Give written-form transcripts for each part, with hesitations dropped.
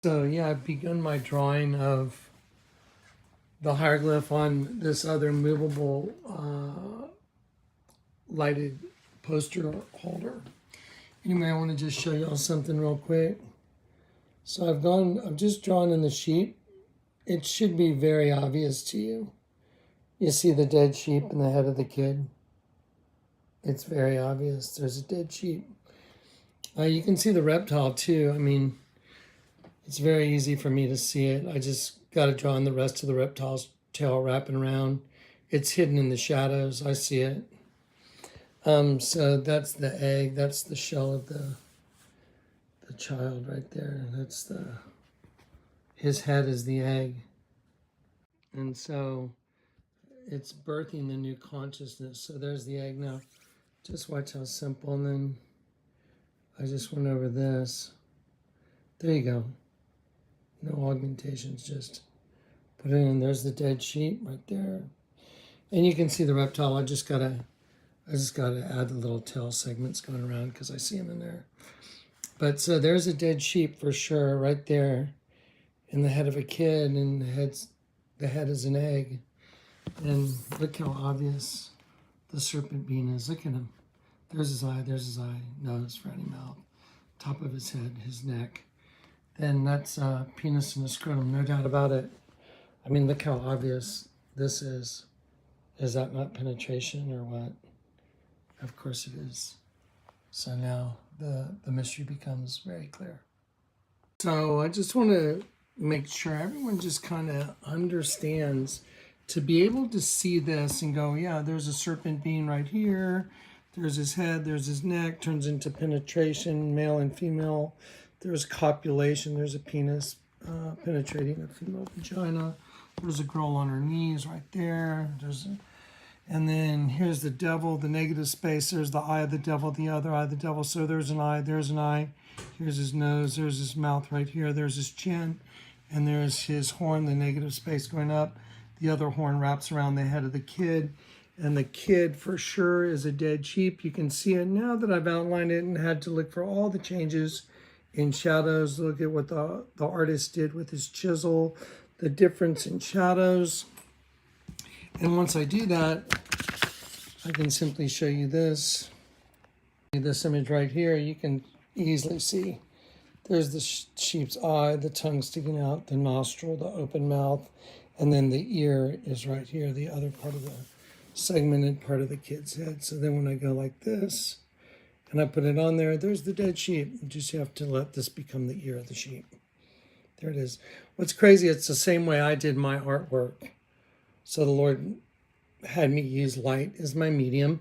So yeah, I've begun my drawing of the hieroglyph on this other movable lighted poster holder. Anyway, I want to just show y'all something real quick. So I've just drawn in the sheep. It should be very obvious to you. You see the dead sheep and the head of the kid. It's very obvious. There's a dead sheep. You can see the reptile too. I mean, it's very easy for me to see it. I just got to draw in the rest of the reptile's tail wrapping around. It's hidden in the shadows. I see it. So that's the egg. That's the shell of the child right there. His head is the egg. And so it's birthing the new consciousness. So there's the egg now. Just watch how simple. And then I just went over this. There you go. No augmentations, just put it in. There's the dead sheep right there. And you can see the reptile. I just gotta add the little tail segments going around because I see them in there. But so there's a dead sheep for sure right there in the head of a kid, and the head is an egg. And look how obvious the serpent being is. Look at him. There's his eye, nose, frowny mouth, top of his head, his neck. Then that's penis and a scrotum, no doubt about it. I mean, look how obvious this is. Is that not penetration or what? Of course it is. So now the mystery becomes very clear. So I just want to make sure everyone just kind of understands to be able to see this and go, yeah, there's a serpent being right here. There's his head, there's his neck, turns into penetration, male and female. There's copulation, there's a penis penetrating a female vagina. There's a girl on her knees right there. And then here's the devil, the negative space. There's the eye of the devil, the other eye of the devil. So there's an eye, there's an eye. Here's his nose, there's his mouth right here. There's his chin, and there's his horn, the negative space going up. The other horn wraps around the head of the kid. And the kid for sure is a dead sheep. You can see it now that I've outlined it and had to look for all the changes in shadows. Look at what the artist did with his chisel, the difference in shadows. And once I do that, I can simply show you this. This image right here, you can easily see. There's the sheep's eye, the tongue sticking out, the nostril, the open mouth, and then the ear is right here, the other part of the segmented part of the kid's head. So then when I go like this, and I put it on there, there's the dead sheep. You just have to let this become the ear of the sheep. There it is. What's crazy, it's the same way I did my artwork. So the Lord had me use light as my medium.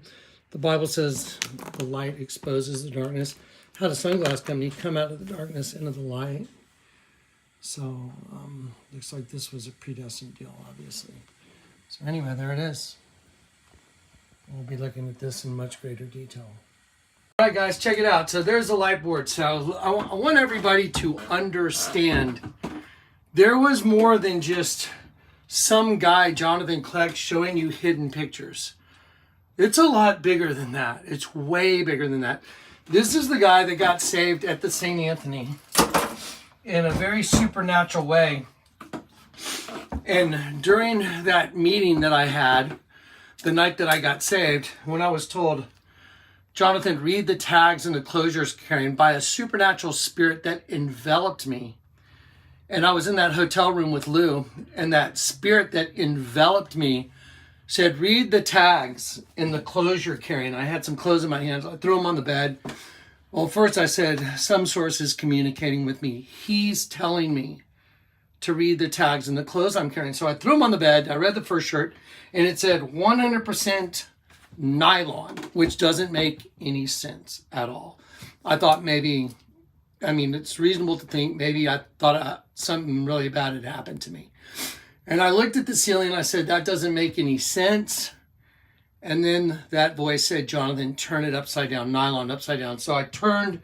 The Bible says the light exposes the darkness. Had a sunglass company come out of the darkness into the light. So looks like this was a predestined deal, obviously. So anyway, there it is. We'll be looking at this in much greater detail. All right, guys, check it out. So there's the light board. So I want everybody to understand there was more than just some guy, Jonathan Kleck, showing you hidden pictures. It's a lot bigger than that. It's way bigger than that. This is the guy that got saved at the St. Anthony in a very supernatural way. And during that meeting that I had, the night that I got saved, when I was told, Jonathan, read the tags and the closures carrying by a supernatural spirit that enveloped me. And I was in that hotel room with Lou, and that spirit that enveloped me said, read the tags in the clothes you're carrying. I had some clothes in my hands. I threw them on the bed. Well, first I said, some source is communicating with me. He's telling me to read the tags in the clothes I'm carrying. So I threw them on the bed. I read the first shirt, and it said 100% nylon, which doesn't make any sense at all. I thought maybe, it's reasonable to think maybe I thought something really bad had happened to me. And I looked at the ceiling and I said, that doesn't make any sense. And then that voice said, Jonathan, turn it upside down, nylon upside down. So I turned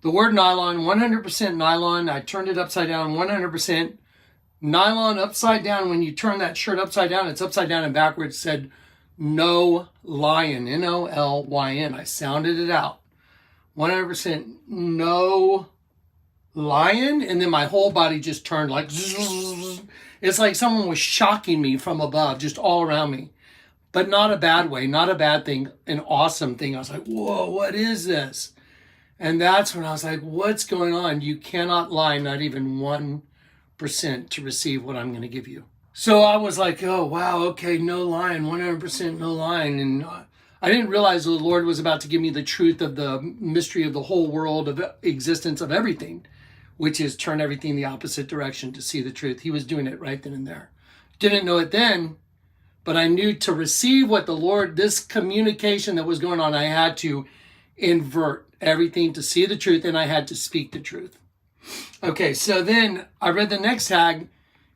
the word nylon, 100% nylon. I turned it upside down, 100% nylon upside down. When you turn that shirt upside down, it's upside down and backwards. It said, no lion, Nolyn. I sounded it out. 100% no lion, and then my whole body just turned like zzz. It's like someone was shocking me from above, just all around me. But not a bad way, not a bad thing, an awesome thing. I was like, whoa, what is this? And that's when I was like, what's going on? You cannot lie, not even 1% to receive what I'm going to give you. So I was like, oh, wow, okay, no lying, 100% no lying. And I didn't realize the Lord was about to give me the truth of the mystery of the whole world, of existence of everything, which is turn everything the opposite direction to see the truth. He was doing it right then and there. Didn't know it then, but I knew to receive what the Lord, this communication that was going on, I had to invert everything to see the truth, and I had to speak the truth. Okay, so then I read the next tag,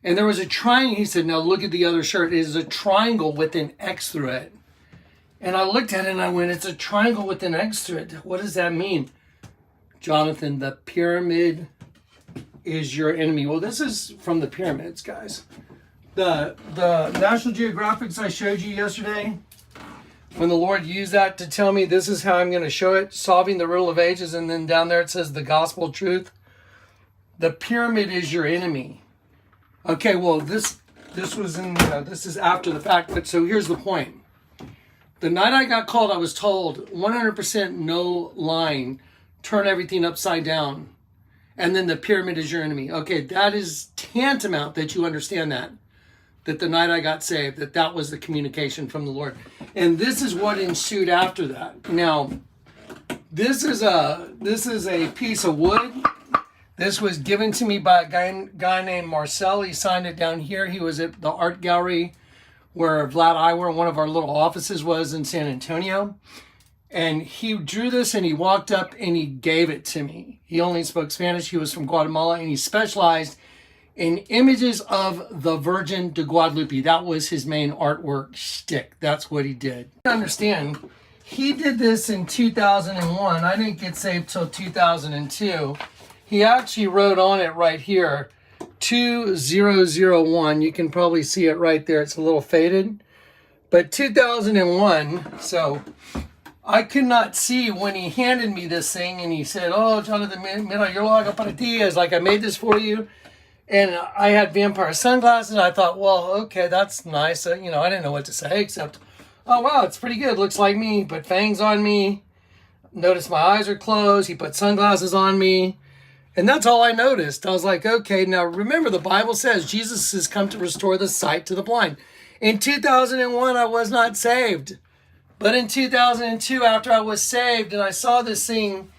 and there was a triangle. He said, now look at the other shirt. It is a triangle with an X through it. And I looked at it and I went, it's a triangle with an X through it. What does that mean? Jonathan, the pyramid is your enemy. Well, this is from the pyramids, guys. The National Geographics I showed you yesterday, when the Lord used that to tell me this is how I'm going to show it, solving the riddle of ages, and then down there it says the gospel truth. The pyramid is your enemy. Okay, well, this was in, this is after the fact, but so here's the point. The night I got called, I was told 100% no lying, turn everything upside down, and then the pyramid is your enemy. Okay, that is tantamount that you understand that the night I got saved, that was the communication from the Lord. And this is what ensued after that. Now, this is a piece of wood. This was given to me by a guy named Marcel. He signed it down here. He was at the art gallery where Vlad Iwer, one of our little offices, was in San Antonio. And he drew this and he walked up and he gave it to me. He only spoke Spanish. He was from Guatemala and he specialized in images of the Virgin de Guadalupe. That was his main artwork shtick. That's what he did. Understand, he did this in 2001. I didn't get saved till 2002. He actually wrote on it right here, 2001. You can probably see it right there. It's a little faded. But 2001, so I could not see when he handed me this thing and he said, oh, Jonathan, mira, yo lo hago para ti. It's like, I made this for you. And I had vampire sunglasses. I thought, well, okay, that's nice. I didn't know what to say except, oh, wow, it's pretty good. Looks like me. Put fangs on me. Notice my eyes are closed. He put sunglasses on me. And that's all I noticed. I was like, okay, now remember the Bible says Jesus has come to restore the sight to the blind. In 2001, I was not saved. But in 2002, after I was saved and I saw this thing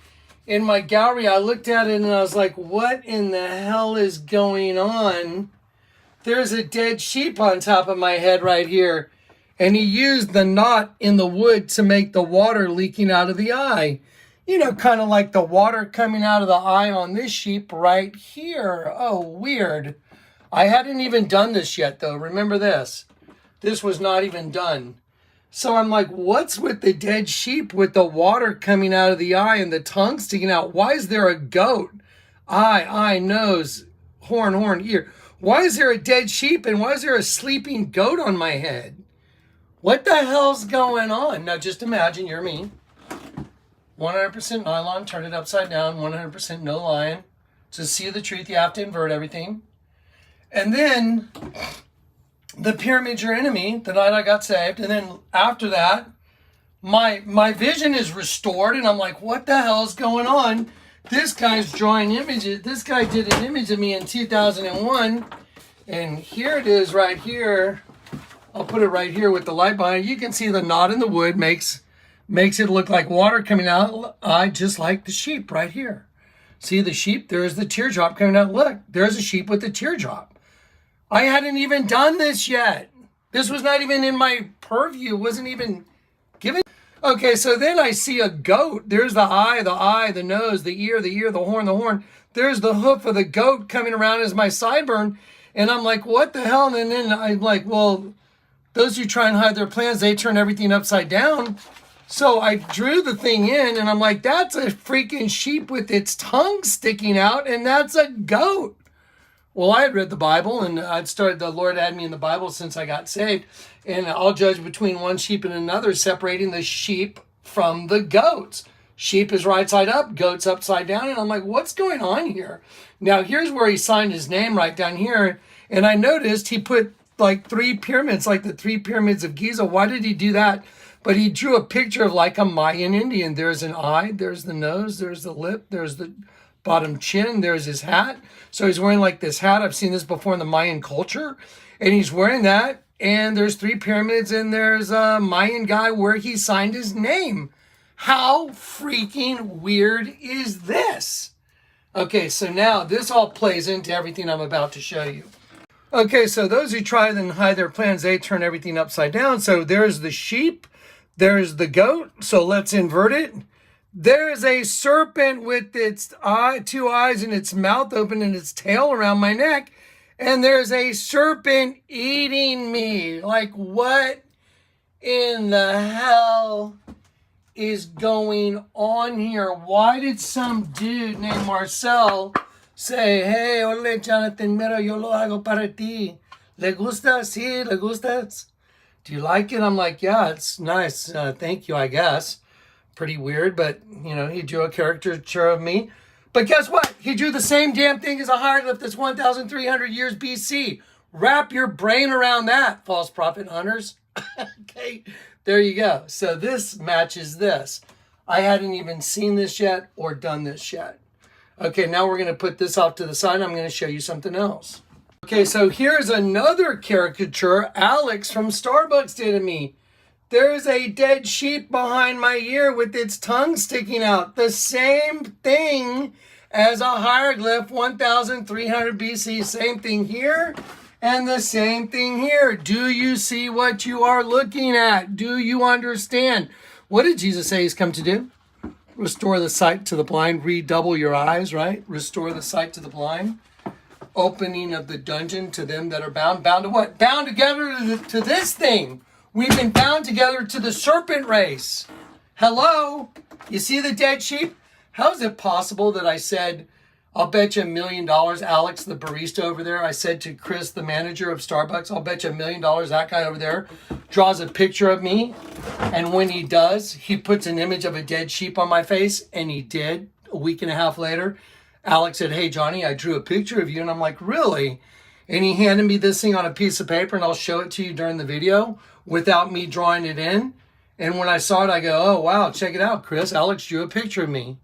in my gallery, I looked at it and I was like, what in the hell is going on? There's a dead sheep on top of my head right here. And he used the knot in the wood to make the water leaking out of the eye. Kind of like the water coming out of the eye on this sheep right here. Oh, weird. I hadn't even done this yet, though. Remember this. This was not even done. So I'm like, what's with the dead sheep with the water coming out of the eye and the tongue sticking out? Why is there a goat? Eye, nose, horn, ear. Why is there a dead sheep and why is there a sleeping goat on my head? What the hell's going on? Now just imagine you're me. 100% nylon, turn it upside down, 100% no lying. To see the truth, you have to invert everything. And then the pyramid's your enemy, the night I got saved. And then after that, my vision is restored. And I'm like, what the hell is going on? This guy's drawing images. This guy did an image of me in 2001. And here it is right here. I'll put it right here with the light behind it. You can see the knot in the wood makes it look like water coming out. Just like the sheep right here. See the sheep? There's the teardrop coming out. Look, there's a sheep with the teardrop. I hadn't even done this yet. This was not even in my purview. It wasn't even given. Okay, so then I see a goat. There's the eye, the nose, the ear, the horn. There's the hoof of the goat coming around as my sideburn. And I'm like, what the hell? And then I'm like, well, those who try and hide their plans, they turn everything upside down. So I drew the thing in and I'm like, that's a freaking sheep with its tongue sticking out and that's a goat. Well, I had read the Bible and the Lord had me in the Bible since I got saved. And I'll judge between one sheep and another, separating the sheep from the goats. Sheep is right side up, goat's upside down. And I'm like, what's going on here? Now, here's where he signed his name right down here. And I noticed he put like 3 pyramids, like the 3 pyramids of Giza. Why did he do that? But he drew a picture of like a Mayan Indian. There's an eye, there's the nose, there's the lip, there's the bottom chin, there's his hat. So he's wearing like this hat. I've seen this before in the Mayan culture. And he's wearing that. And there's 3 pyramids and there's a Mayan guy where he signed his name. How freaking weird is this? Okay, so now this all plays into everything I'm about to show you. Okay, so those who try and hide their plans, they turn everything upside down. So there's the sheep, there's the goat. So let's invert it. There's a serpent with its 2 eyes and its mouth open and its tail around my neck. And there's a serpent eating me. Like, what in the hell is going on here? Why did some dude named Marcel say, hey, ole, Jonathan, mira, yo lo hago para ti. ¿Le gusta? Sí, ¿le gustas? Do you like it? I'm like, yeah, it's nice. Thank you, I guess. Pretty weird, but, you know, he drew a caricature of me. But guess what? He drew the same damn thing as a hieroglyph that's 1,300 years BC. Wrap your brain around that, false prophet hunters. Okay, there you go. So this matches this. I hadn't even seen this yet or done this yet. Okay, now we're going to put this off to the side. I'm going to show you something else. Okay, so here's another caricature Alex from Starbucks did of me. There's a dead sheep behind my ear with its tongue sticking out. The same thing as a hieroglyph, 1,300 BC. Same thing here and the same thing here. Do you see what you are looking at? Do you understand? What did Jesus say he's come to do? Restore the sight to the blind, redouble your eyes, right? Restore the sight to the blind. Opening of the dungeon to them that are bound. Bound to what? Bound together to this thing. We've been bound together to the serpent race. Hello? You see the dead sheep? How is it possible that I said, I'll bet you $1 million, Alex, the barista over there, I said to Chris, the manager of Starbucks, I'll bet you $1 million that guy over there draws a picture of me. And when he does, he puts an image of a dead sheep on my face. And he did. A week and a half later, Alex said, hey, Johnny, I drew a picture of you. And I'm like, really? And he handed me this thing on a piece of paper, and I'll show it to you during the video without me drawing it in. And when I saw it, I go, oh, wow, check it out, Chris. Alex drew a picture of me.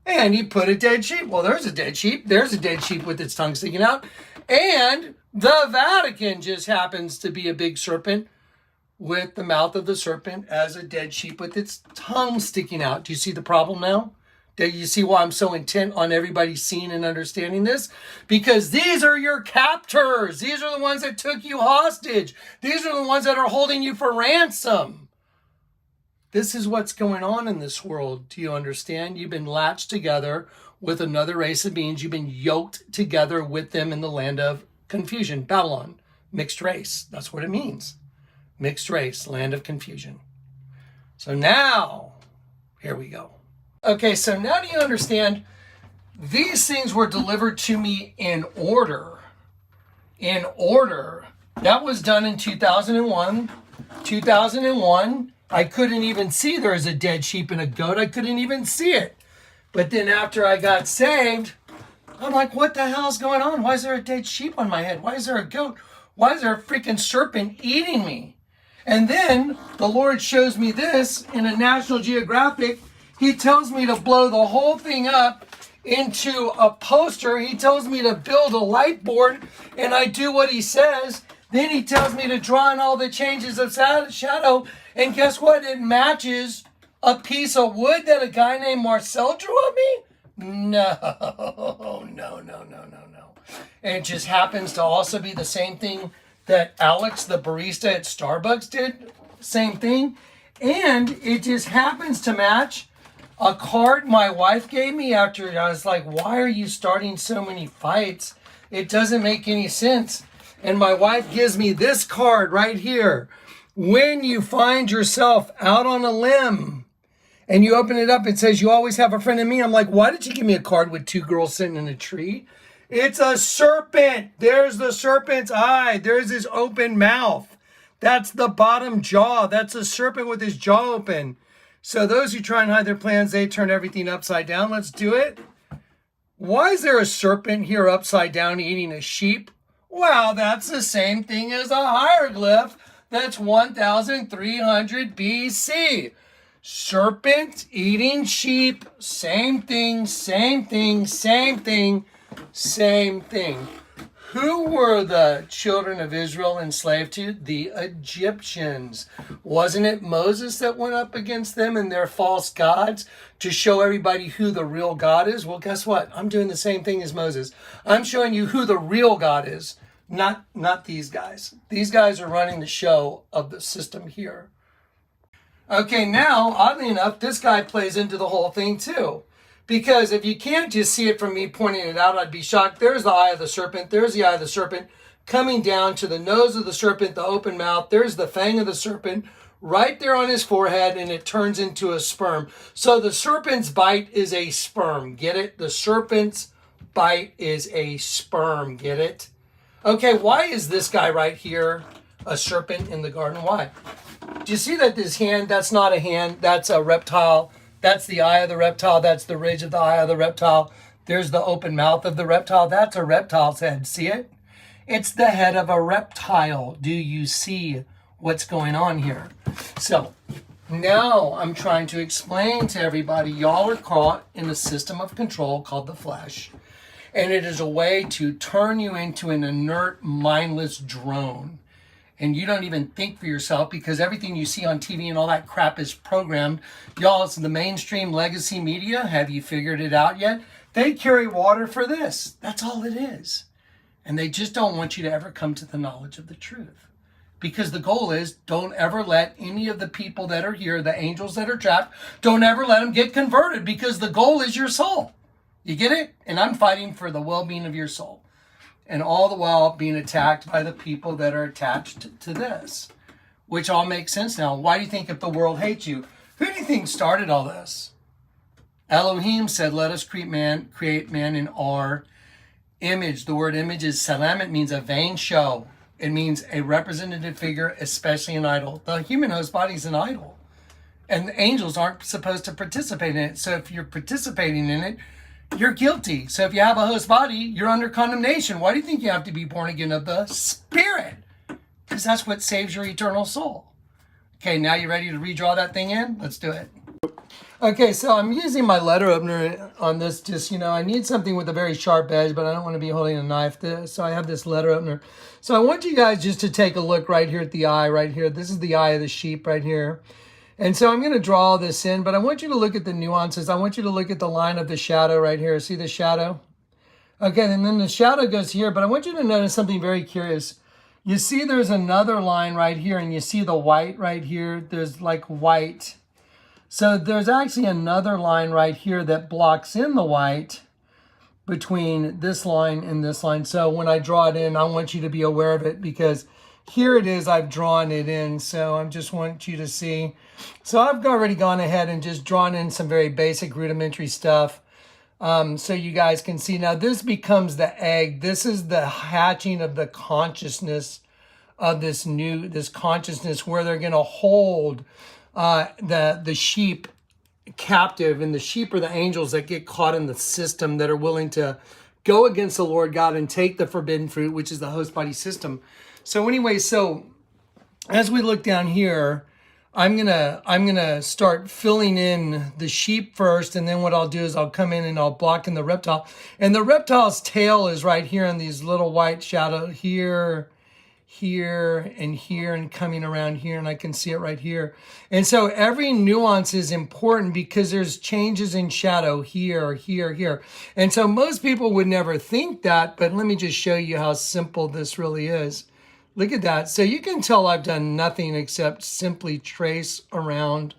And he put a dead sheep. Well, there's a dead sheep. There's a dead sheep with its tongue sticking out. And the Vatican just happens to be a big serpent with the mouth of the serpent as a dead sheep with its tongue sticking out. Do you see the problem now? Do you see why I'm so intent on everybody seeing and understanding this? Because these are your captors. These are the ones that took you hostage. These are the ones that are holding you for ransom. This is what's going on in this world. Do you understand? You've been latched together with another race of beings. You've been yoked together with them in the land of confusion, Babylon, mixed race. That's what it means. Mixed race, land of confusion. So now, here we go. Okay, so now do you understand? These things were delivered to me in order. In order. That was done in 2001. 2001, I couldn't even see there was a dead sheep and a goat. I couldn't even see it. But then after I got saved, I'm like, what the hell's going on? Why is there a dead sheep on my head? Why is there a goat? Why is there a freaking serpent eating me? And then the Lord shows me this in a National Geographic. He tells me to blow the whole thing up into a poster. He tells me to build a light board, and I do what he says. Then he tells me to draw in all the changes of shadow, and guess what? It matches a piece of wood that a guy named Marcel drew of me? No. And it just happens to also be the same thing that Alex, the barista at Starbucks, did. Same thing. And it just happens to match a card my wife gave me after I was like, why are you starting so many fights? It doesn't make any sense. And my wife gives me this card right here. When you find yourself out on a limb and you open it up, it says, you always have a friend in me. I'm like, why did you give me a card with 2 girls sitting in a tree? It's a serpent. There's the serpent's eye. There's his open mouth. That's the bottom jaw. That's a serpent with his jaw open. So those who try and hide their plans, they turn everything upside down. Let's do it. Why is there a serpent here upside down eating a sheep? Well, that's the same thing as a hieroglyph. That's 1300 BC. Serpent eating sheep. Same thing, same thing, same thing, same thing. Who were the children of Israel enslaved to? The Egyptians. Wasn't it Moses that went up against them and their false gods to show everybody who the real God is? Well, guess what? I'm doing the same thing as Moses. I'm showing you who the real God is, not these guys. These guys are running the show of the system here. Okay, now, oddly enough, this guy plays into the whole thing too. Because if you can't just see it from me pointing it out, I'd be shocked. There's the eye of the serpent. There's the eye of the serpent coming down to the nose of the serpent, the open mouth. There's the fang of the serpent right there on his forehead, and it turns into a sperm. So the serpent's bite is a sperm. Get it? The serpent's bite is a sperm. Get it? Okay, why is this guy right here a serpent in the garden? Why? Do you see that this hand, that's not a hand, that's a reptile. That's the eye of the reptile. That's the ridge of the eye of the reptile. There's the open mouth of the reptile. That's a reptile's head. See it? It's the head of a reptile. Do you see what's going on here? So now I'm trying to explain to everybody, y'all are caught in a system of control called the flesh. And it is a way to turn you into an inert, mindless drone. And you don't even think for yourself because everything you see on TV and all that crap is programmed. Y'all, it's the mainstream legacy media. Have you figured it out yet? They carry water for this. That's all it is. And they just don't want you to ever come to the knowledge of the truth. Because the goal is don't ever let any of the people that are here, the angels that are trapped, don't ever let them get converted because the goal is your soul. You get it? And I'm fighting for the well-being of your soul. And all the while being attacked by the people that are attached to this, which all makes sense now. Why do you think if the world hates you? Who do you think started all this? Elohim said, let us create man in our image. The word image is salam. It means a vain show. It means a representative figure, especially an idol. The human host body is an idol. And the angels aren't supposed to participate in it. So if you're participating in it, you're guilty. So if you have a host body, you're under condemnation. Why do you think you have to be born again of the Spirit? Because that's what saves your eternal soul. Okay, now you ready to redraw that thing in? Let's do it. Okay, so I'm using my letter opener on this. Just, I need something with a very sharp edge, but I don't want to be holding a knife. So I have this letter opener. So I want you guys just to take a look right here at the eye right here. This is the eye of the sheep right here. And so I'm going to draw all this in, but I want you to look at the nuances. I want you to look at the line of the shadow right here. See the shadow? Okay, and then the shadow goes here, but I want you to notice something very curious. You see there's another line right here, and you see the white right here. There's like white. So there's actually another line right here that blocks in the white between this line and this line. So when I draw it in, I want you to be aware of it because here it is, I've drawn it in. So I just want you to see. So I've already gone ahead and just drawn in some very basic rudimentary stuff. So you guys can see now this becomes the egg. This is the hatching of the consciousness of this consciousness where they're going to hold the sheep captive, and the sheep are the angels that get caught in the system that are willing to go against the Lord God and take the forbidden fruit, which is the host body system. So anyway, so as we look down here, I'm gonna start filling in the sheep first, and then what I'll do is I'll come in and I'll block in the reptile. And the reptile's tail is right here in these little white shadow here, here, and here, and coming around here, and I can see it right here. And so every nuance is important because there's changes in shadow here, here, here. And so most people would never think that, but let me just show you how simple this really is. Look at that. So you can tell I've done nothing except simply trace around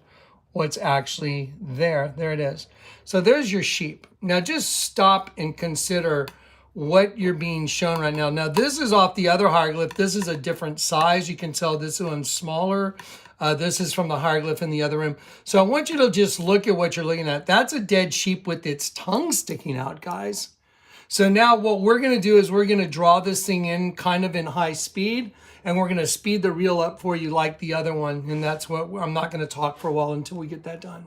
what's actually there. There it is. So there's your sheep. Now just stop and consider what you're being shown right now. Now this is off the other hieroglyph. This is a different size. You can tell this one's smaller. This is from the hieroglyph in the other room. So I want you to just look at what you're looking at. That's a dead sheep with its tongue sticking out, guys. So now what we're going to do is we're going to draw this thing in kind of in high speed, and we're going to speed the reel up for you like the other one. And that's what I'm not going to talk for a while until we get that done.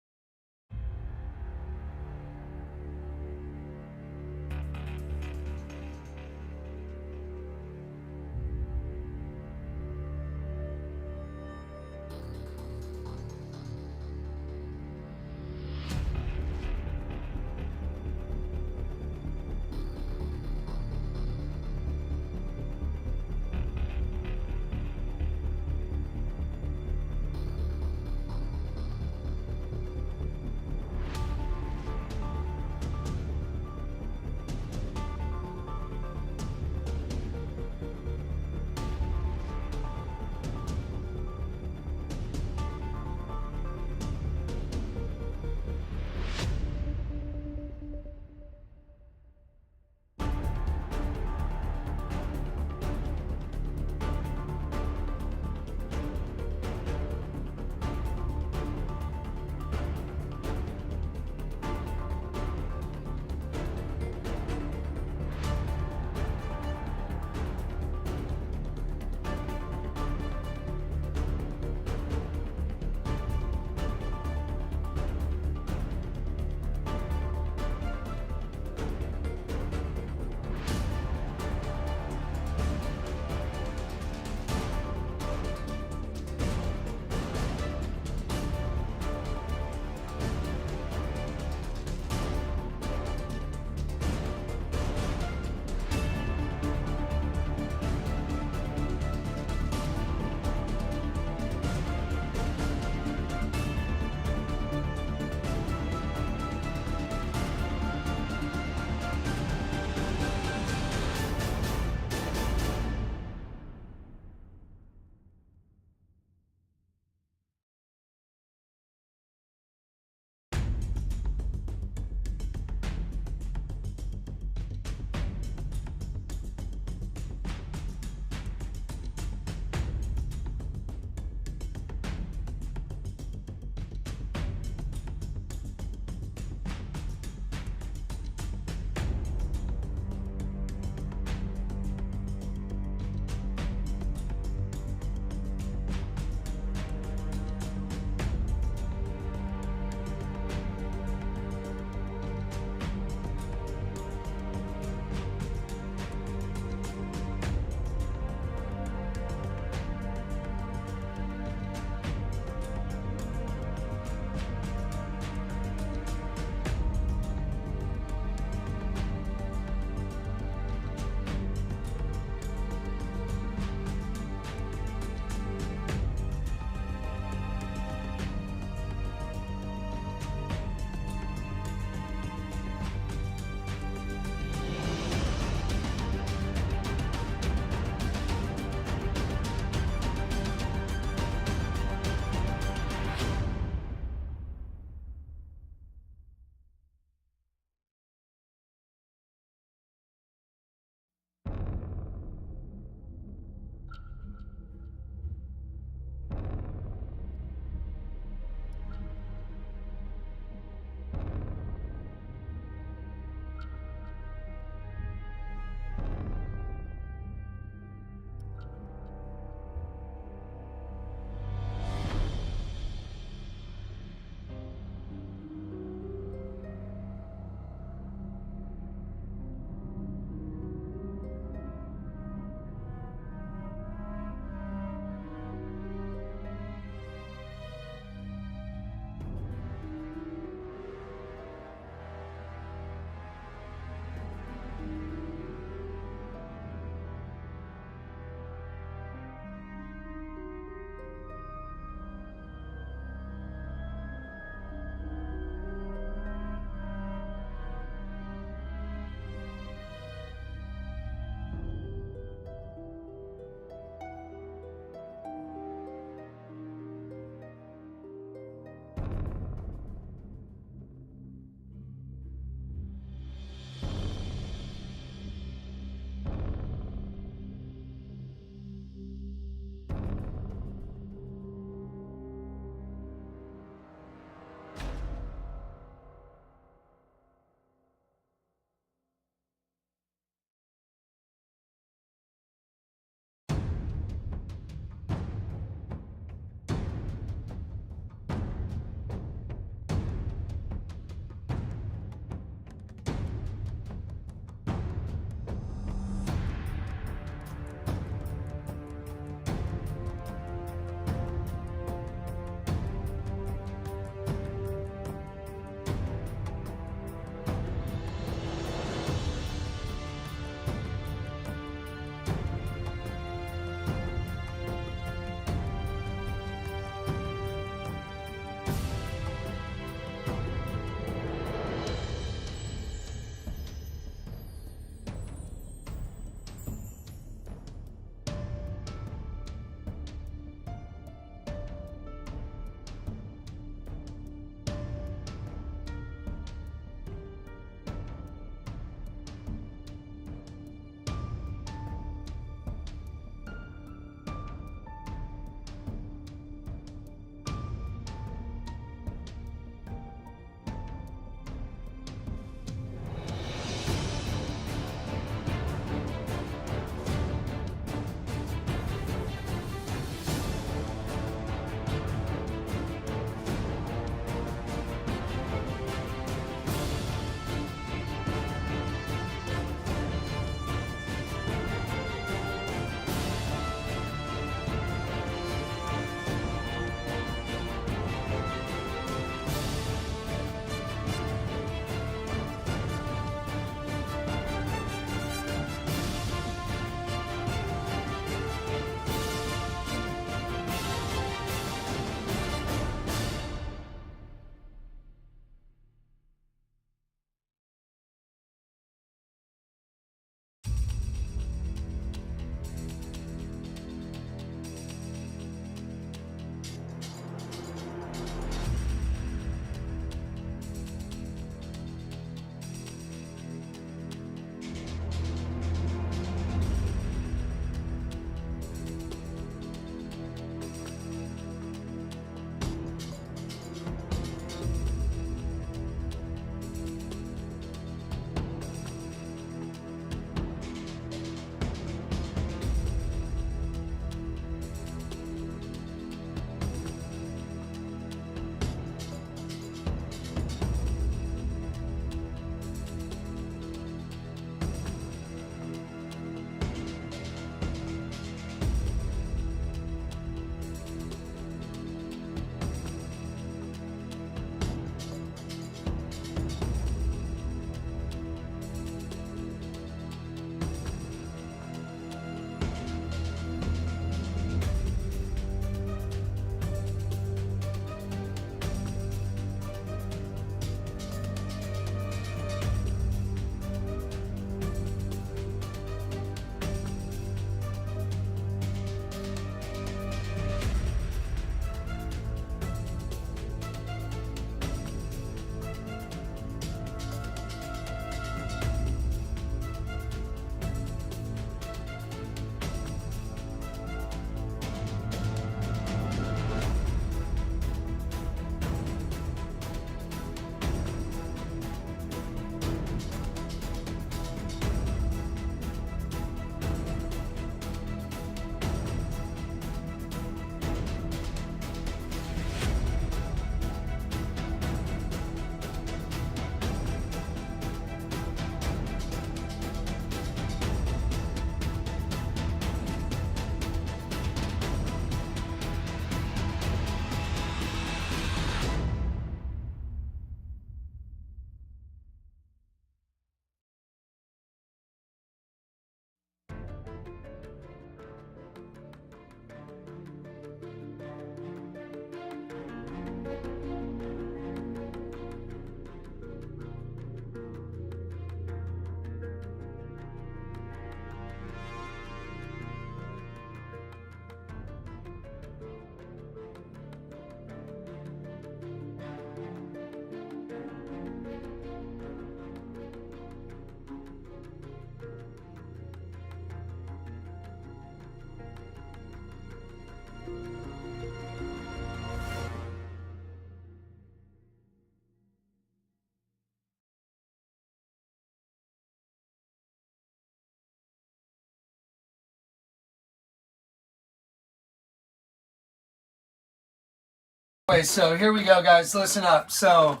Okay, so here we go, guys. Listen up. So,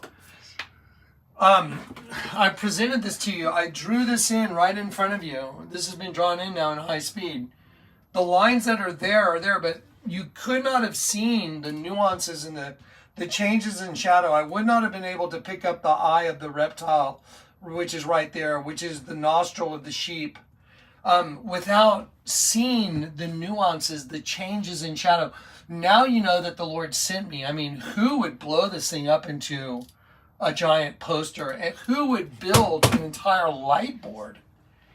I presented this to you. I drew this in right in front of you. This has been drawn in now in high speed. The lines that are there, but you could not have seen the nuances and the changes in shadow. I would not have been able to pick up the eye of the reptile, which is right there, which is the nostril of the sheep, without seeing the nuances, the changes in shadow. Now you know that the Lord sent me. I mean, who would blow this thing up into a giant poster? And who would build an entire light board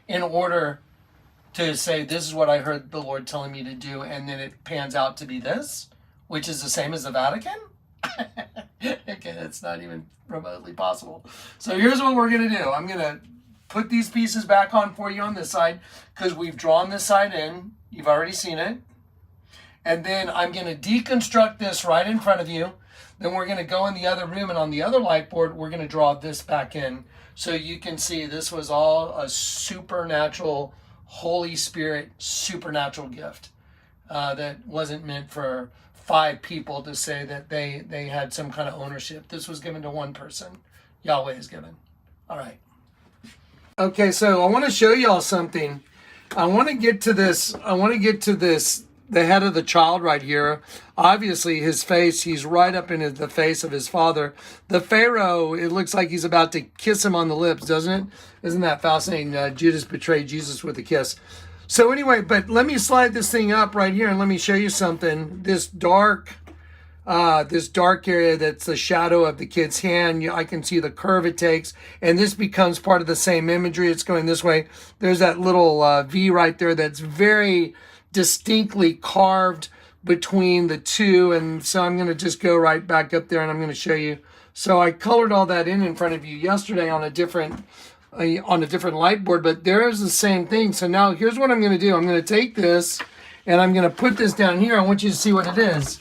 in order to say, this is what I heard the Lord telling me to do, and then it pans out to be this, which is the same as the Vatican? Okay, it's not even remotely possible. So here's what we're going to do. I'm going to put these pieces back on for you on this side, because we've drawn this side in. You've already seen it. And then I'm going to deconstruct this right in front of you. Then we're going to go in the other room, and on the other light board, we're going to draw this back in. So you can see this was all a supernatural, Holy Spirit, supernatural gift that wasn't meant for 5 people to say that they had some kind of ownership. This was given to one person. Yahweh is given. All right. Okay, so I want to show y'all something. I want to get to this. The head of the child right here. Obviously, his face, he's right up in the face of his father. The Pharaoh, it looks like he's about to kiss him on the lips, doesn't it? Isn't that fascinating? Judas betrayed Jesus with a kiss. So anyway, but let me slide this thing up right here and let me show you something. This dark area that's the shadow of the kid's hand, I can see the curve it takes, and this becomes part of the same imagery. It's going this way. There's that little V right there that's very distinctly carved between the two, and so I'm going to just go right back up there and I'm going to show you. So I colored all that in front of you yesterday on a different light board, but there is the same thing. So now here's what I'm going to do. I'm going to take this and I'm going to put this down here. I want you to see what it is.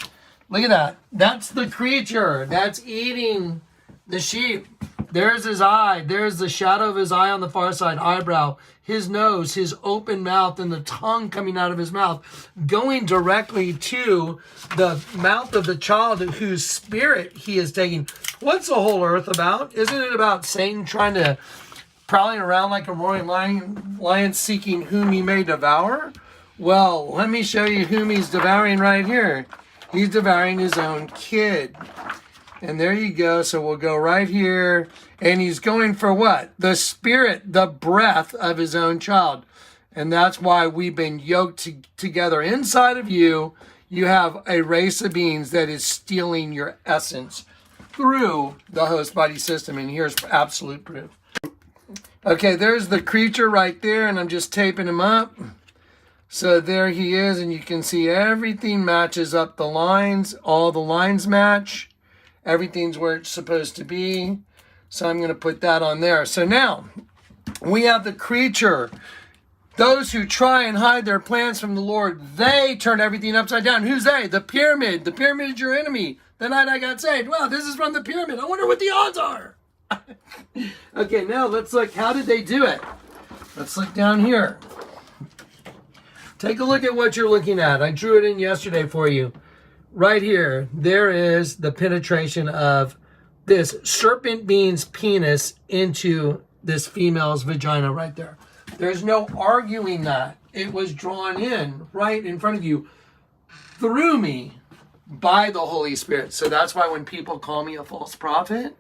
Look at that. That's the creature that's eating the sheep. There's his eye. There's the shadow of his eye on the far side, eyebrow, his nose, his open mouth, and the tongue coming out of his mouth, going directly to the mouth of the child whose spirit he is taking. What's the whole earth about? Isn't it about Satan prowling around like a roaring lion seeking whom he may devour? Well, let me show you whom he's devouring right here. He's devouring his own kid. And there you go. So we'll go right here. And he's going for what? The spirit, the breath of his own child. And that's why we've been yoked together. Inside of you, you have a race of beings that is stealing your essence through the host body system. And here's absolute proof. Okay, there's the creature right there. And I'm just taping him up. So there he is. And you can see everything matches up the lines. All the lines match. Everything's where it's supposed to be. So I'm going to put that on there. So now we have the creature. Those who try and hide their plans from the Lord, they turn everything upside down. Who's they? The pyramid. The pyramid is your enemy. The night I got saved. Wow, this is from the pyramid. I wonder what the odds are. Okay, now let's look. How did they do it? Let's look down here. Take a look at what you're looking at. I drew it in yesterday for you. Right here, there is the penetration of this serpent being's penis into this female's vagina right there. There's no arguing that. It was drawn in right in front of you through me by the Holy Spirit. So that's why when people call me a false prophet,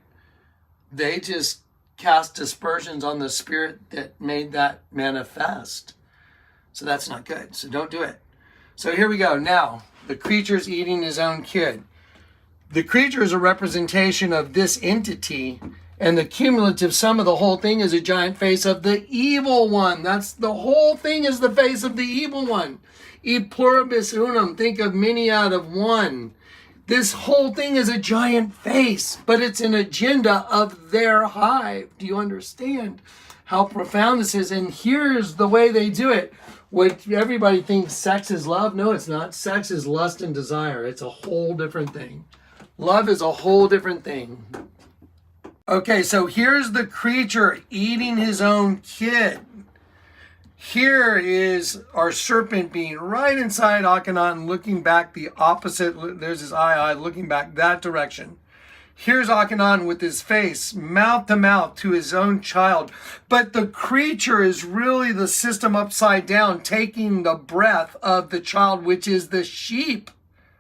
they just cast dispersions on the spirit that made that manifest. So that's not good. So don't do it. So here we go. Now, the creature's eating his own kid. The creature is a representation of this entity, and the cumulative sum of the whole thing is a giant face of the evil one. That's the whole thing is the face of the evil one. E pluribus unum. Think of many out of one. This whole thing is a giant face, but it's an agenda of their hive. Do you understand how profound this is? And here's the way they do it. What everybody thinks sex is love. No, it's not. Sex is lust and desire. It's a whole different thing. Love is a whole different thing. Okay, so here's the creature eating his own kid. Here is our serpent being right inside Akhenaten, looking back the opposite. There's his eye looking back that direction. Here's Akhenaten with his face mouth to mouth to his own child. But the creature is really the system upside down, taking the breath of the child, which is the sheep.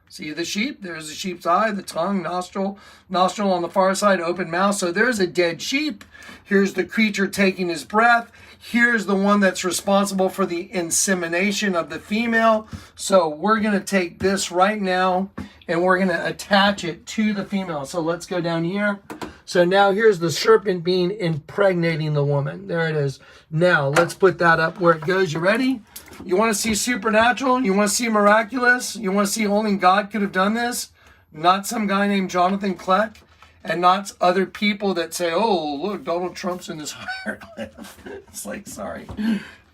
See the sheep? There's the sheep's eye, the tongue, nostril on the far side, open mouth. So there's a dead sheep. Here's the creature taking his breath. Here's the one that's responsible for the insemination of the female. So we're going to take this right now and we're going to attach it to the female. So let's go down here. So now here's the serpent being impregnating the woman. There it is. Now let's put that up where it goes. You ready? You want to see supernatural? You want to see miraculous? You want to see only God could have done this? Not some guy named Jonathan Kleck, and not other people that say, oh, look, Donald Trump's in this hieroglyph. It's like, sorry.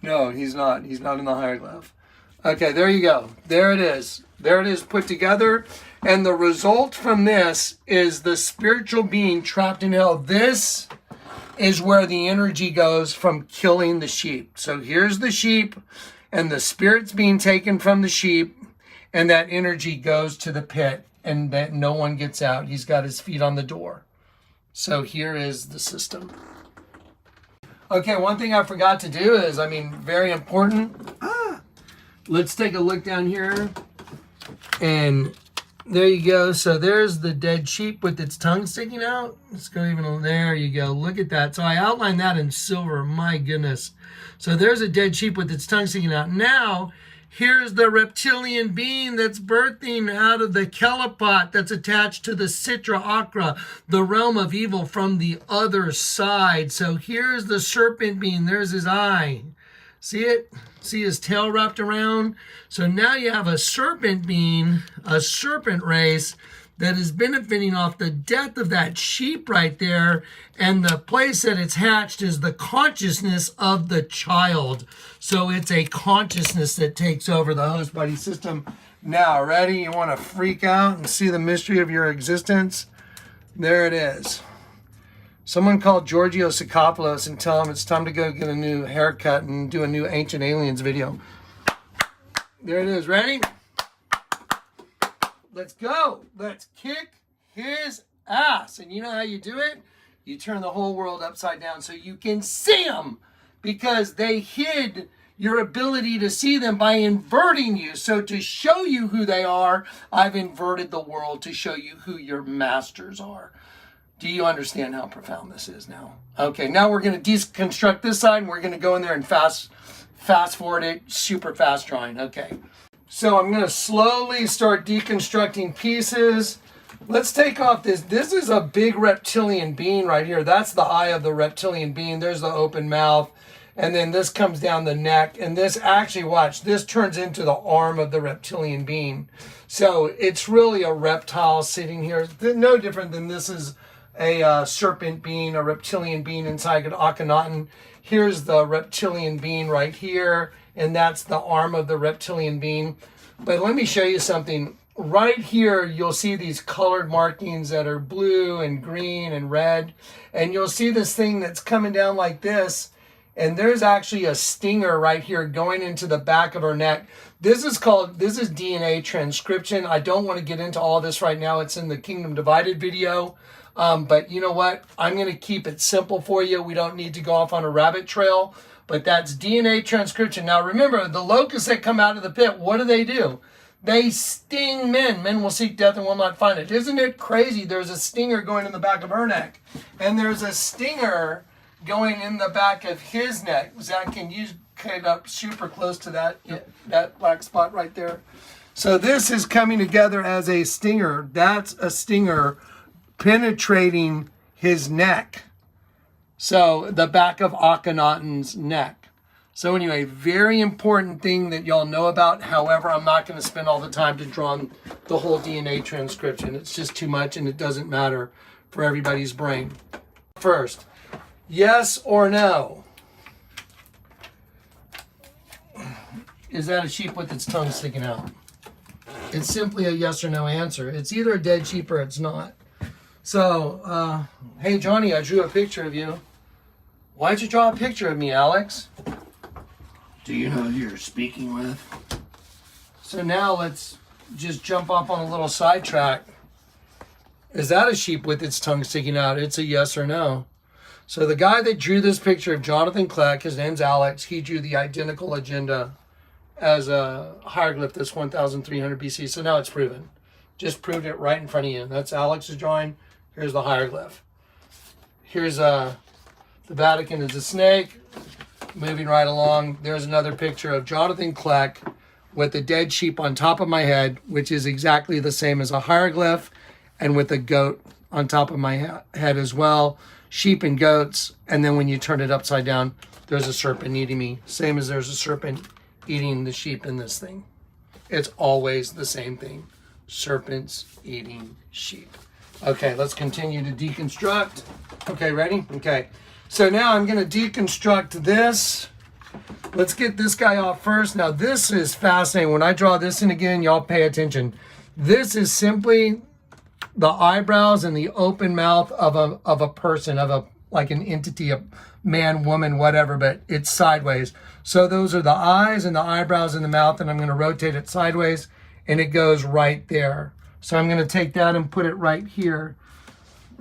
No, he's not. He's not in the hieroglyph. Okay, there you go. There it is. There it is put together. And the result from this is the spiritual being trapped in hell. This is where the energy goes from killing the sheep. So here's the sheep, and the spirit's being taken from the sheep, and that energy goes to the pit, and that no one gets out. He's got his feet on the door. So here is the system. Okay, one thing I forgot to do is, very important. Let's take a look down here. And there you go. So there's the dead sheep with its tongue sticking out. Let's go even there you go. Look at that. So I outlined that in silver. My goodness. So there's a dead sheep with its tongue sticking out. Now, here's the reptilian being that's birthing out of the Kelipot that's attached to the Sitra Akra, the realm of evil from the other side. So here's the serpent being. There's his eye. See it? See his tail wrapped around? So now you have a serpent being, a serpent race that is benefiting off the death of that sheep right there. And the place that it's hatched is the consciousness of the child. So it's a consciousness that takes over the host body system. Now, ready? You want to freak out and see the mystery of your existence? There it is. Someone called Giorgio Sikopoulos and tell him it's time to go get a new haircut and do a new Ancient Aliens video. There it is. Ready? Let's go. Let's kick his ass. And you know how you do it? You turn the whole world upside down so you can see them, because they hid your ability to see them by inverting you. So to show you who they are, I've inverted the world to show you who your masters are. Do you understand how profound this is now? Okay, now we're going to deconstruct this side, and we're going to go in there and fast forward it, super fast drawing. Okay, so I'm going to slowly start deconstructing pieces. Let's take off this. This is a big reptilian being right here. That's the eye of the reptilian being. There's the open mouth. And then this comes down the neck. And this actually, watch, this turns into the arm of the reptilian being. So it's really a reptile sitting here. No different than this is a serpent being, a reptilian being inside of Akhenaten. Here's the reptilian being right here, and that's the arm of the reptilian being. But let me show you something. Right here, you'll see these colored markings that are blue and green and red, and you'll see this thing that's coming down like this, and there's actually a stinger right here going into the back of her neck. This is DNA transcription. I don't want to get into all this right now. It's in the Kingdom Divided video. But you know what? I'm going to keep it simple for you. We don't need to go off on a rabbit trail. But that's DNA transcription. Now remember, the locusts that come out of the pit, what do? They sting men. Men will seek death and will not find it. Isn't it crazy? There's a stinger going in the back of her neck. And there's a stinger going in the back of his neck. Zach, can you cut up super close to that black spot right there? So this is coming together as a stinger. That's a stinger penetrating his neck. So the back of Akhenaten's neck. So anyway, very important thing that y'all know about. However, I'm not going to spend all the time to draw the whole DNA transcription. It's just too much, and it doesn't matter for everybody's brain. First, yes or no? Is that a sheep with its tongue sticking out? It's simply a yes or no answer. It's either a dead sheep or it's not. So, hey, Johnny, I drew a picture of you. Why'd you draw a picture of me, Alex? Do you know who you're speaking with? So now let's just jump off on a little sidetrack. Is that a sheep with its tongue sticking out? It's a yes or no. So the guy that drew this picture of Jonathan Kleck, his name's Alex, he drew the identical agenda as a hieroglyph that's 1300 BC. So now it's proven. Just proved it right in front of you. That's Alex's drawing. Here's the hieroglyph. Here's the Vatican is a snake. Moving right along, there's another picture of Jonathan Kleck with a dead sheep on top of my head, which is exactly the same as a hieroglyph, and with a goat on top of my head as well. Sheep and goats, and then when you turn it upside down, there's a serpent eating me. Same as there's a serpent eating the sheep in this thing. It's always the same thing. Serpents eating sheep. Okay, let's continue to deconstruct. Okay, ready? Okay. So now I'm going to deconstruct this. Let's get this guy off first. Now this is fascinating. When I draw this in again, y'all pay attention. This is simply the eyebrows and the open mouth of a person, like an entity, a man, woman, whatever, but it's sideways. So those are the eyes and the eyebrows and the mouth, and I'm going to rotate it sideways, and it goes right there. So I'm going to take that and put it right here.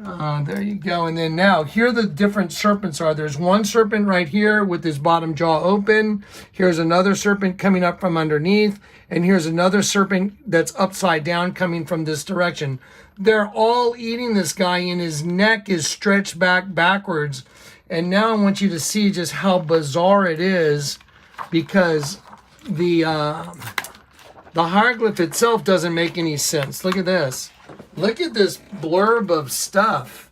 There you go. And then now, here the different serpents are. There's one serpent right here with his bottom jaw open. Here's another serpent coming up from underneath. And here's another serpent that's upside down coming from this direction. They're all eating this guy, and his neck is stretched backwards. And now I want you to see just how bizarre it is, because the hieroglyph itself doesn't make any sense. Look at this. Look at this blurb of stuff.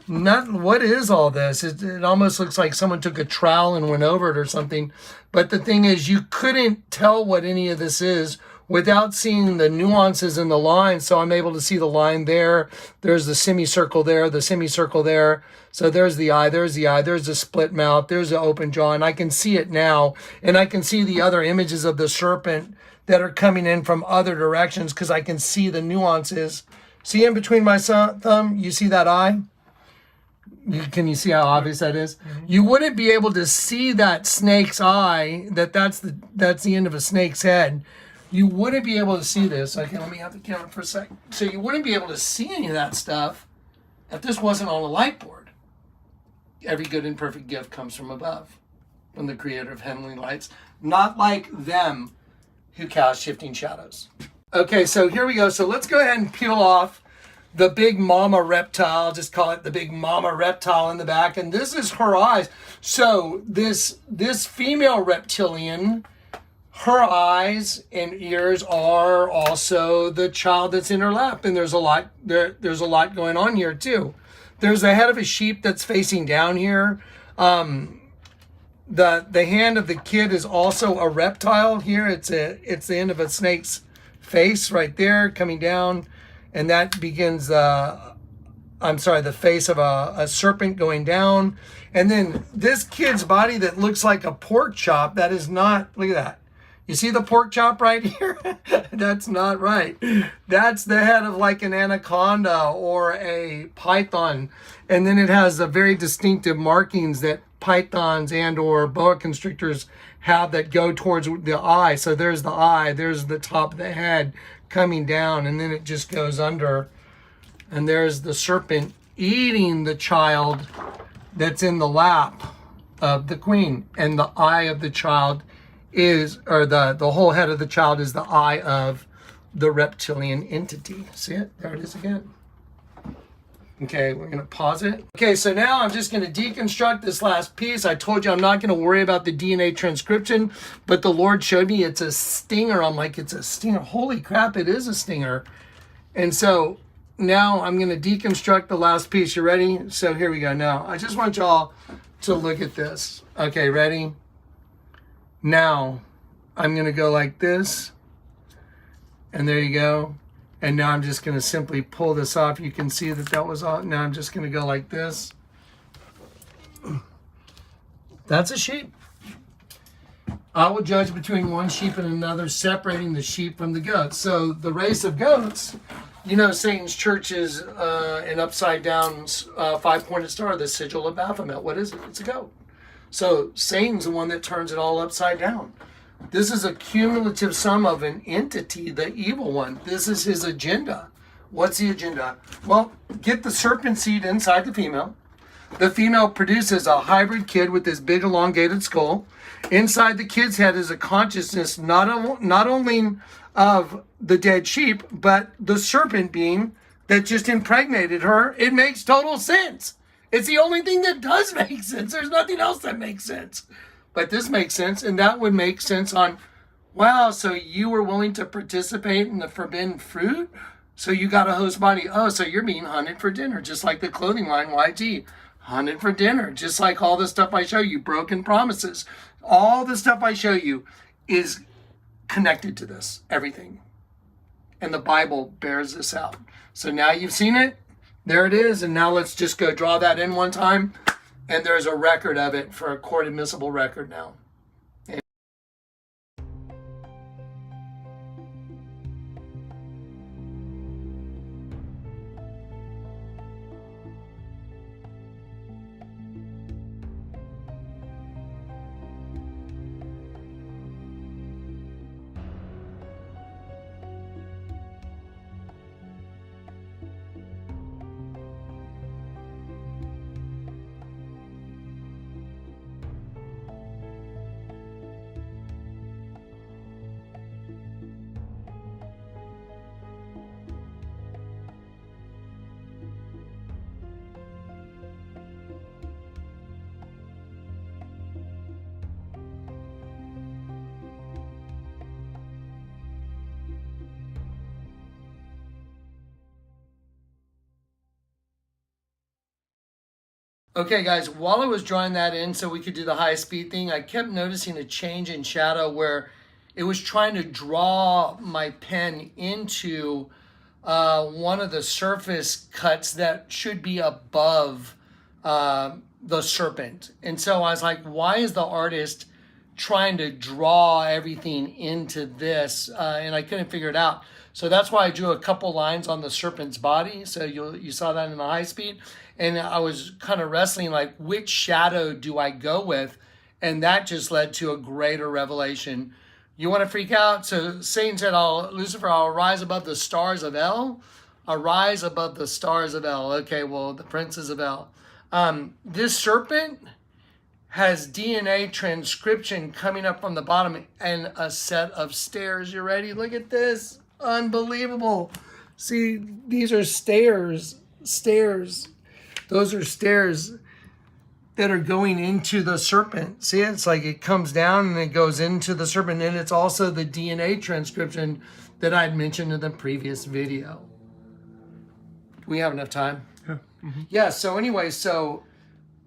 What is all this? It almost looks like someone took a trowel and went over it or something. But the thing is, you couldn't tell what any of this is without seeing the nuances in the line. So I'm able to see the line there. There's the semicircle there, the semicircle there. So there's the eye, there's the split mouth, there's the open jaw, and I can see it now. And I can see the other images of the serpent that are coming in from other directions because I can see the nuances. See in between my thumb, you see that eye? Can you see how obvious that is? Mm-hmm. You wouldn't be able to see that snake's eye, that's the end of a snake's head. You wouldn't be able to see this. Okay, let me have the camera for a second. So you wouldn't be able to see any of that stuff if this wasn't on a light board. Every good and perfect gift comes from above, from the creator of heavenly lights, not like them who cast shifting shadows. Okay, so here we go. So let's go ahead and peel off the big mama reptile. Just call it the big mama reptile in the back. And this is her eyes. So this female reptilian, her eyes and ears are also the child that's in her lap. And there's a lot going on here too. There's the head of a sheep that's facing down here. The hand of the kid is also a reptile here. It's the end of a snake's face right there coming down, and that begins the face of a serpent going down. And then this kid's body that looks like a pork chop, that is not, look at that. You see the pork chop right here? That's not right. That's the head of like an anaconda or a python. And then it has the very distinctive markings that pythons and or boa constrictors have that go towards the eye. So there's the eye, there's the top of the head coming down, and then it just goes under. And there's the serpent eating the child that's in the lap of the queen. And the eye of the child is, or the whole head of the child is the eye of the reptilian entity. See it? There it is again. Okay, we're going to pause it. Okay, so now I'm just going to deconstruct this last piece. I told you I'm not going to worry about the DNA transcription, but the Lord showed me it's a stinger. I'm like, it's a stinger. Holy crap, it is a stinger. And so now I'm going to deconstruct the last piece. You ready? So here we go. Now, I just want y'all to look at this. Okay, ready? Now, I'm going to go like this. And there you go. And now I'm just going to simply pull this off. You can see that was all. Now I'm just going to go like this. That's a sheep. I will judge between one sheep and another, separating the sheep from the goats. So the race of goats, you know, Satan's church is an upside down 5-pointed star, the sigil of Baphomet. What is it? It's a goat. So Satan's the one that turns it all upside down. This is a cumulative sum of an entity, the evil one. This is his agenda. What's the agenda? Well, get the serpent seed inside the female. The female produces a hybrid kid with this big elongated skull. Inside the kid's head is a consciousness not only of the dead sheep, but the serpent being that just impregnated her. It makes total sense. It's the only thing that does make sense. There's nothing else that makes sense. But this makes sense, and that would make sense on, wow, so you were willing to participate in the forbidden fruit? So you got a host body. Oh, so you're being hunted for dinner, just like the clothing line YG. Hunted for dinner, just like all the stuff I show you, broken promises. All the stuff I show you is connected to this, everything. And the Bible bears this out. So now you've seen it, there it is, and now let's just go draw that in one time, and there's a record of it for a court admissible record now. Okay, guys, while I was drawing that in so we could do the high speed thing, I kept noticing a change in shadow where it was trying to draw my pen into one of the surface cuts that should be above the serpent. And so I was like, why is the artist trying to draw everything into this? And I couldn't figure it out. So that's why I drew a couple lines on the serpent's body. So you saw that in the high speed. And I was kind of wrestling, like, which shadow do I go with? And that just led to a greater revelation. You want to freak out? So Satan said, Lucifer, I'll rise above the stars of El. I'll rise above the stars of El. Okay, well, the princes of El. This serpent has DNA transcription coming up from the bottom and a set of stairs. You ready? Look at this. Unbelievable. See, these are stairs. Those are stairs that are going into the serpent. See, it's like it comes down and it goes into the serpent. And it's also the DNA transcription that I'd mentioned in the previous video. Do we have enough time? Yeah. Mm-hmm. Yeah, so anyway, so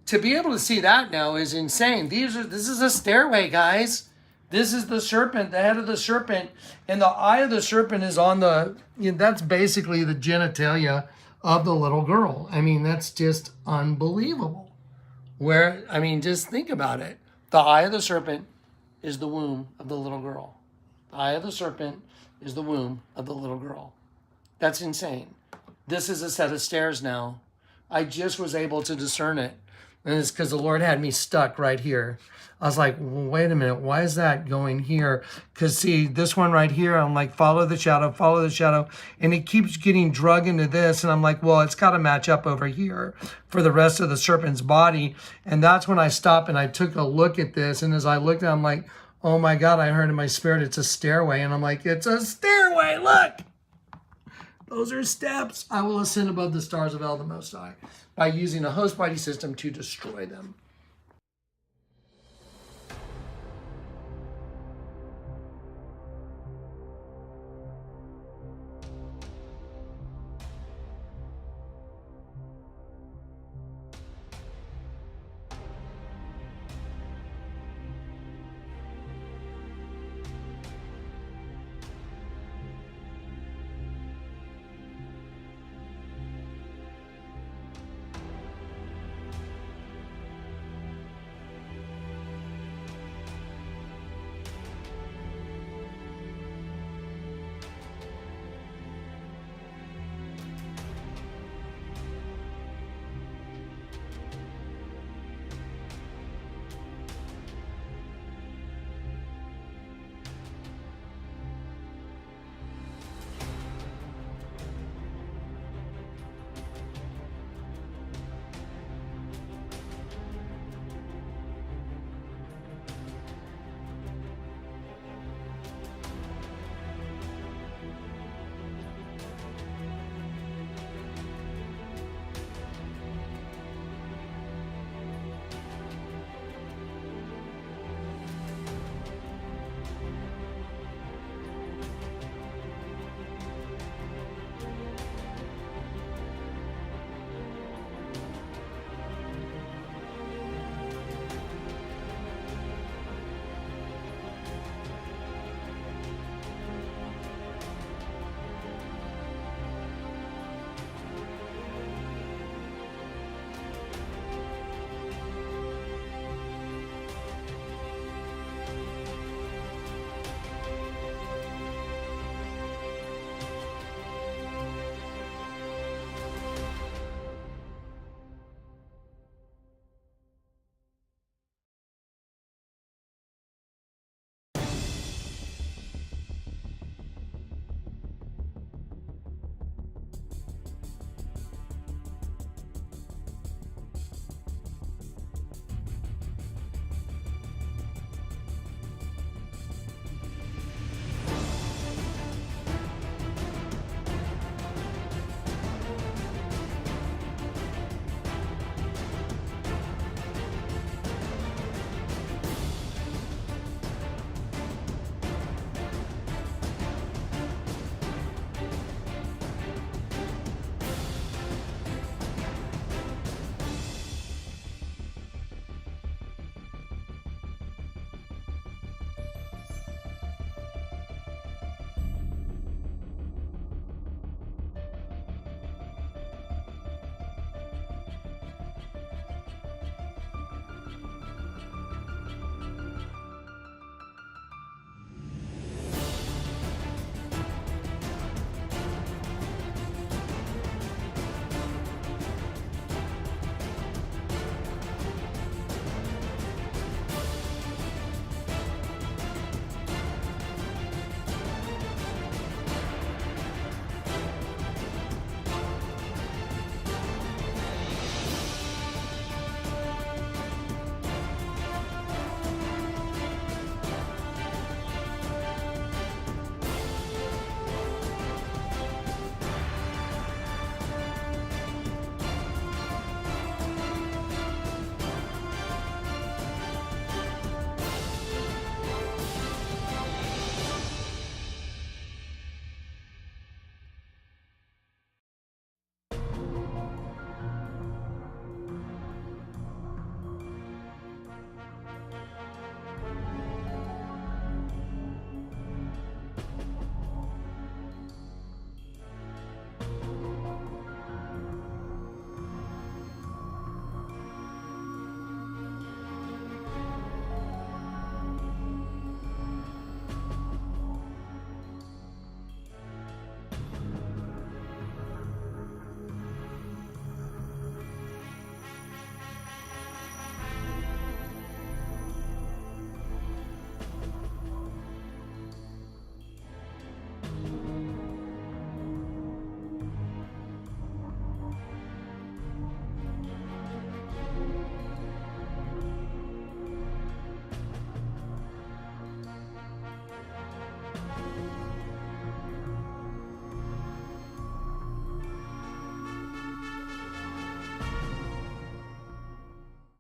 to be able to see that now is insane. This is a stairway, guys. This is the serpent, the head of the serpent. And the eye of the serpent is on that's basically the genitalia of the little girl. I mean, that's just unbelievable. Just think about it. The eye of the serpent is the womb of the little girl. The eye of the serpent is the womb of the little girl. That's insane. This is a set of stairs now. I just was able to discern it. And it's because the Lord had me stuck right here. I was like, well, wait a minute, why is that going here? Because see, this one right here, I'm like, follow the shadow. And it keeps getting drug into this. And I'm like, well, it's got to match up over here for the rest of the serpent's body. And that's when I stopped and I took a look at this. And as I looked at it, I'm like, oh my God, I heard in my spirit, it's a stairway. And I'm like, it's a stairway, look. Those are steps. I will ascend above the stars of El, the Most High, by using a host body system to destroy them.